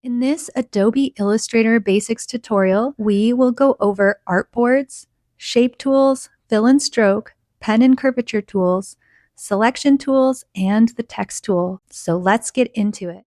In this Adobe Illustrator Basics tutorial, we will go over artboards, shape tools, fill and stroke, pen and curvature tools, selection tools, and the text tool. So let's get into it.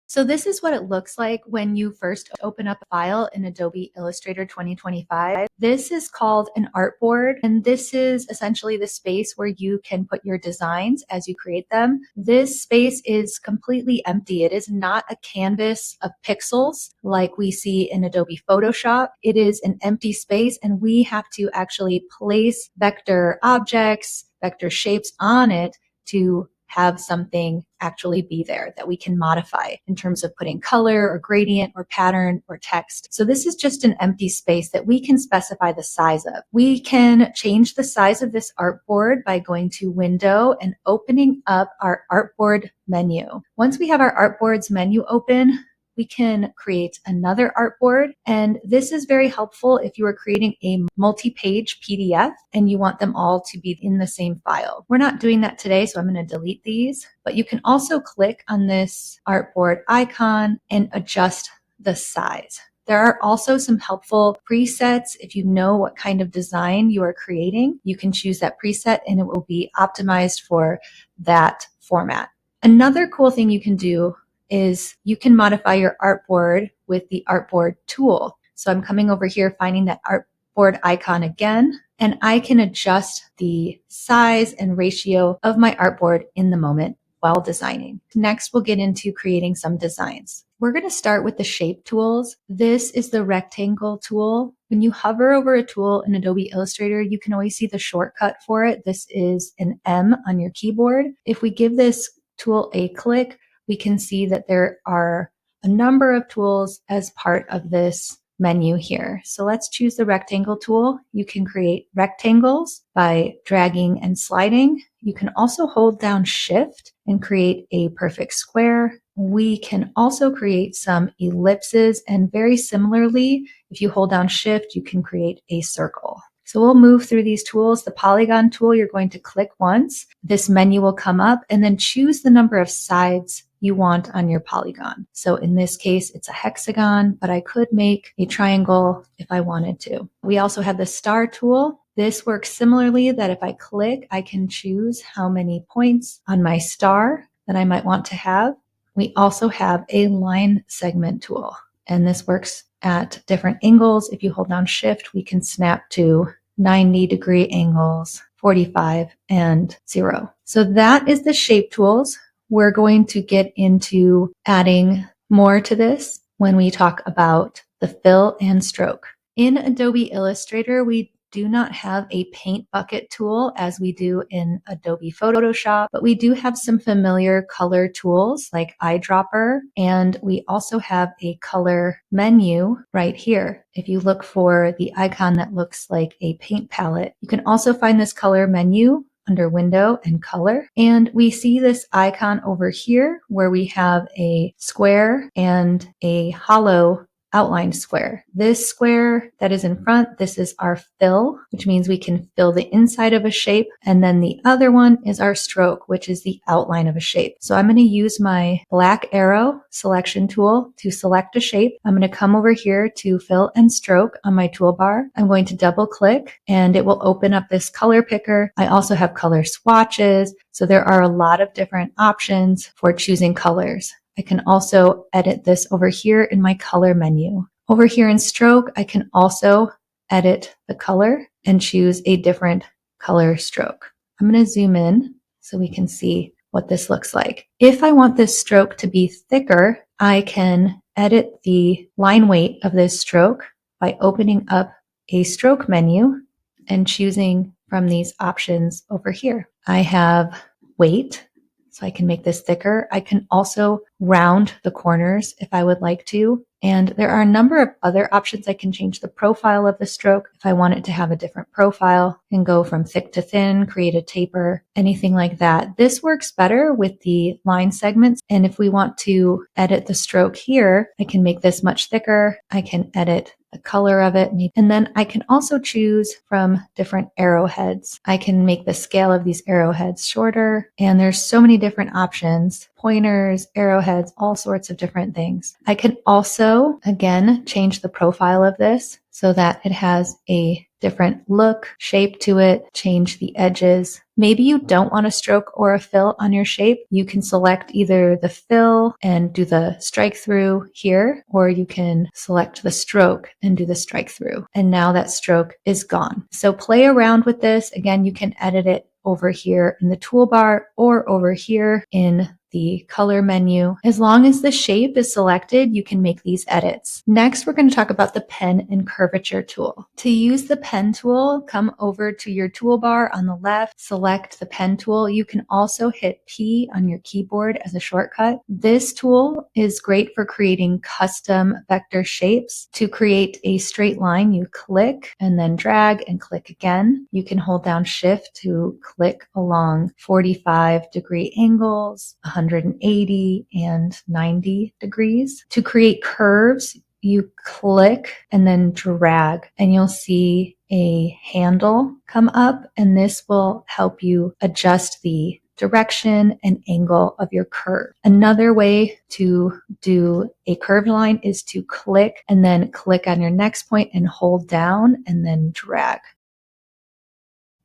So this is what it looks like when you first open up a file in Adobe Illustrator 2025. This is called an artboard, and this is essentially the space where you can put your designs as you create them. This space is completely empty. It is not a canvas of pixels like we see in Adobe Photoshop. It is an empty space, and we have to actually place vector objects, vector shapes on it to have something actually be there that we can modify in terms of putting color or gradient or pattern or text. So this is just an empty space that we can specify the size of. We can change the size of this artboard by going to Window and opening up our Artboard menu. Once we have our Artboards menu open, we can create another artboard. And this is very helpful if you are creating a multi-page PDF and you want them all to be in the same file. We're not doing that today, so I'm going to delete these. But you can also click on this artboard icon and adjust the size. There are also some helpful presets. If you know what kind of design you are creating, you can choose that preset and it will be optimized for that format. Another cool thing you can do is you can modify your artboard with the Artboard tool. So I'm coming over here, finding that artboard icon again, and I can adjust the size and ratio of my artboard in the moment while designing. Next, we'll get into creating some designs. We're going to start with the shape tools. This is the rectangle tool. When you hover over a tool in Adobe Illustrator, you can always see the shortcut for it. This is an M on your keyboard. If we give this tool a click, we can see that there are a number of tools as part of this menu here. So let's choose the rectangle tool. You can create rectangles by dragging and sliding. You can also hold down Shift and create a perfect square. We can also create some ellipses, and very similarly, if you hold down Shift, you can create a circle. So we'll move through these tools. The polygon tool, you're going to click once. This menu will come up, and then choose the number of sides you want on your polygon. So in this case, it's a hexagon, but I could make a triangle if I wanted to. We also have the star tool. This works similarly, that if I click, I can choose how many points on my star that I might want to have. We also have a line segment tool, and this works at different angles. If you hold down Shift, we can snap to 90-degree angles, 45, and 0. So that is the shape tools. We're going to get into adding more to this when we talk about the fill and stroke. In Adobe Illustrator, we do not have a paint bucket tool as we do in Adobe Photoshop, but we do have some familiar color tools like eyedropper, and we also have a color menu right here. If you look for the icon that looks like a paint palette, you can also find this color menu under Window and Color. And we see this icon over here where we have a square and a hollow outlined square. This square that is in front, this is our fill, which means we can fill the inside of a shape. And then the other one is our stroke, which is the outline of a shape. So I'm going to use my black arrow selection tool to select a shape. I'm going to come over here to fill and stroke on my toolbar. I'm going to double click and it will open up this color picker. I also have color swatches. So there are a lot of different options for choosing colors. I can also edit this over here in my color menu. Over here in stroke, I can also edit the color and choose a different color stroke. I'm going to zoom in so we can see what this looks like. If I want this stroke to be thicker, I can edit the line weight of this stroke by opening up a stroke menu and choosing from these options over here. I have weight, so I can make this thicker. I can also round the corners if I would like to. And there are a number of other options. I can change the profile of the stroke if I want it to have a different profile, and go from thick to thin, create a taper, anything like that. This works better with the line segments. And if we want to edit the stroke here, I can make this much thicker. I can edit the the color of it. And then I can also choose from different arrowheads. I can make the scale of these arrowheads shorter, and there's so many different options. Pointers, arrowheads, all sorts of different things. I can also, again, change the profile of this so that it has a different look, shape to it, change the edges. Maybe you don't want a stroke or a fill on your shape. You can select either the fill and do the strike through here, or you can select the stroke and do the strike through. And now that stroke is gone. So play around with this. Again, you can edit it over here in the toolbar or over here in the color menu. As long as the shape is selected, you can make these edits. Next, we're going to talk about the pen and curvature tool. To use the pen tool, come over to your toolbar on the left, select the pen tool. You can also hit P on your keyboard as a shortcut. This tool is great for creating custom vector shapes. To create a straight line, you click and then drag and click again. You can hold down Shift to click along 45-degree angles, 180 and 90 degrees. To create curves, you click and then drag, and you'll see a handle come up, and this will help you adjust the direction and angle of your curve. Another way to do a curved line is to click and then click on your next point and hold down and then drag.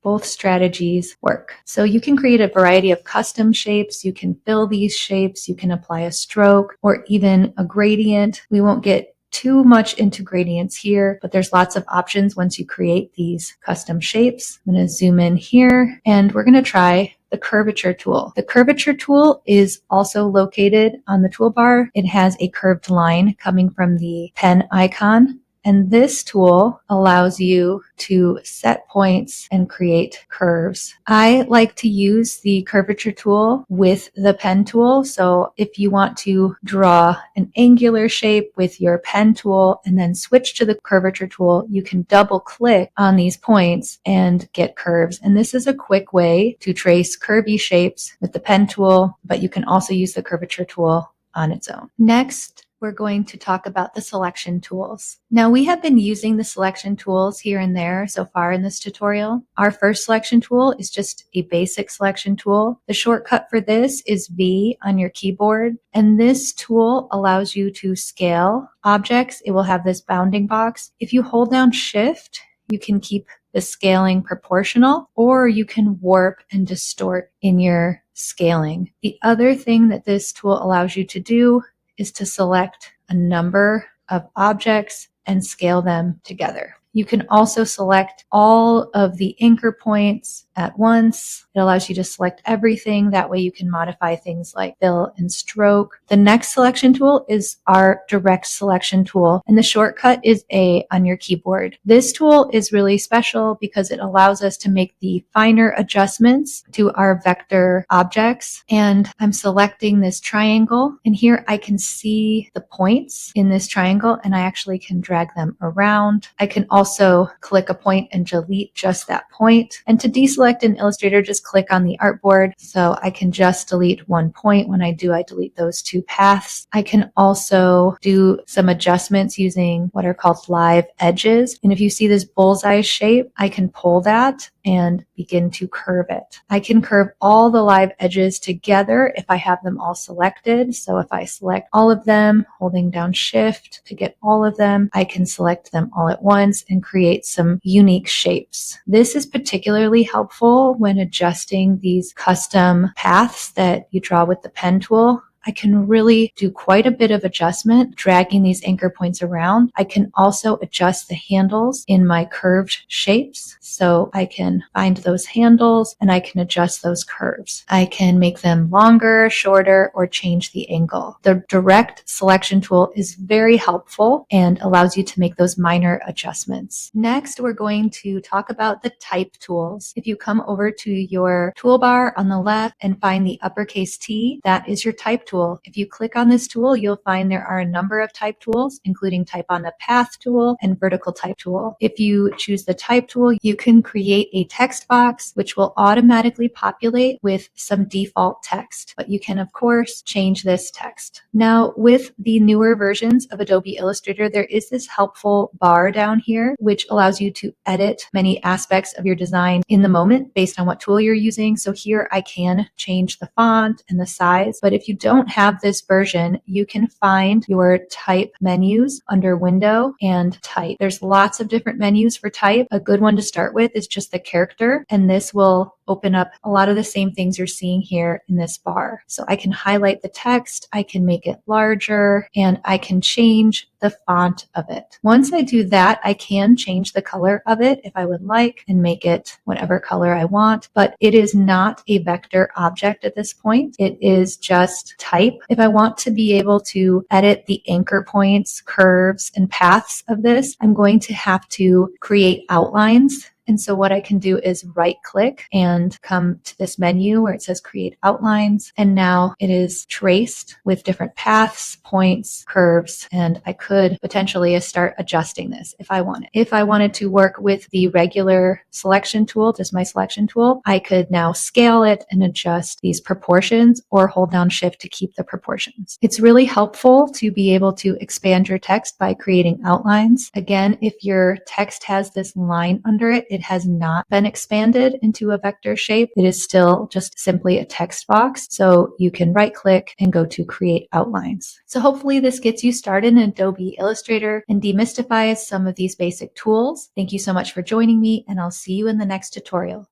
Both strategies work. So you can create a variety of custom shapes. You can fill these shapes. You can apply a stroke or even a gradient. We won't get too much into gradients here, but there's lots of options once you create these custom shapes. I'm going to zoom in here and we're going to try the curvature tool. The curvature tool is also located on the toolbar. It has a curved line coming from the pen icon. And this tool allows you to set points and create curves. I like to use the curvature tool with the pen tool. So if you want to draw an angular shape with your pen tool and then switch to the curvature tool, you can double click on these points and get curves. And this is a quick way to trace curvy shapes with the pen tool, but you can also use the curvature tool on its own. Next, we're going to talk about the selection tools. Now, we have been using the selection tools here and there so far in this tutorial. Our first selection tool is just a basic selection tool. The shortcut for this is V on your keyboard, and this tool allows you to scale objects. It will have this bounding box. If you hold down Shift, you can keep the scaling proportional, or you can warp and distort in your scaling. The other thing that this tool allows you to do is to select a number of objects and scale them together. You can also select all of the anchor points at once. It allows you to select everything. That way you can modify things like fill and stroke. The next selection tool is our direct selection tool, and the shortcut is A on your keyboard. This tool is really special because it allows us to make the finer adjustments to our vector objects. And I'm selecting this triangle, and here I can see the points in this triangle, and I actually can drag them around. I can also click a point and delete just that point. And to deselect in Illustrator, just click on the artboard. So I can just delete one point. When I do, I delete those two paths. I can also do some adjustments using what are called live edges. And if you see this bullseye shape, I can pull that and begin to curve it. I can curve all the live edges together if I have them all selected. So if I select all of them, holding down Shift to get all of them, I can select them all at once and create some unique shapes. This is particularly helpful when adjusting these custom paths that you draw with the pen tool. I can really do quite a bit of adjustment, dragging these anchor points around. I can also adjust the handles in my curved shapes. So I can find those handles and I can adjust those curves. I can make them longer, shorter, or change the angle. The direct selection tool is very helpful and allows you to make those minor adjustments. Next, we're going to talk about the type tools. If you come over to your toolbar on the left and find the uppercase T, that is your type tool. If you click on this tool, you'll find there are a number of type tools, including type on the path tool and vertical type tool. If you choose the type tool, you can create a text box, which will automatically populate with some default text, but you can of course change this text. Now with the newer versions of Adobe Illustrator, there is this helpful bar down here, which allows you to edit many aspects of your design in the moment based on what tool you're using. So here I can change the font and the size, but if you don't have this version, you can find your type menus under Window and Type. There's lots of different menus for type. A good one to start with is just the character, and this will open up a lot of the same things you're seeing here in this bar. So I can highlight the text, I can make it larger, and I can change the font of it. Once I do that, I can change the color of it if I would like and make it whatever color I want, but it is not a vector object at this point. It is just type. If I want to be able to edit the anchor points, curves, and paths of this, I'm going to have to create outlines. And so what I can do is right click and come to this menu where it says create outlines. And now it is traced with different paths, points, curves, and I could potentially start adjusting this if I wanted. If I wanted to work with the regular selection tool, just my selection tool, I could now scale it and adjust these proportions or hold down shift to keep the proportions. It's really helpful to be able to expand your text by creating outlines. Again, if your text has this line under it, it has not been expanded into a vector shape. It is still just simply a text box. So you can right click and go to create outlines. So hopefully this gets you started in Adobe Illustrator and demystifies some of these basic tools. Thank you so much for joining me, and I'll see you in the next tutorial.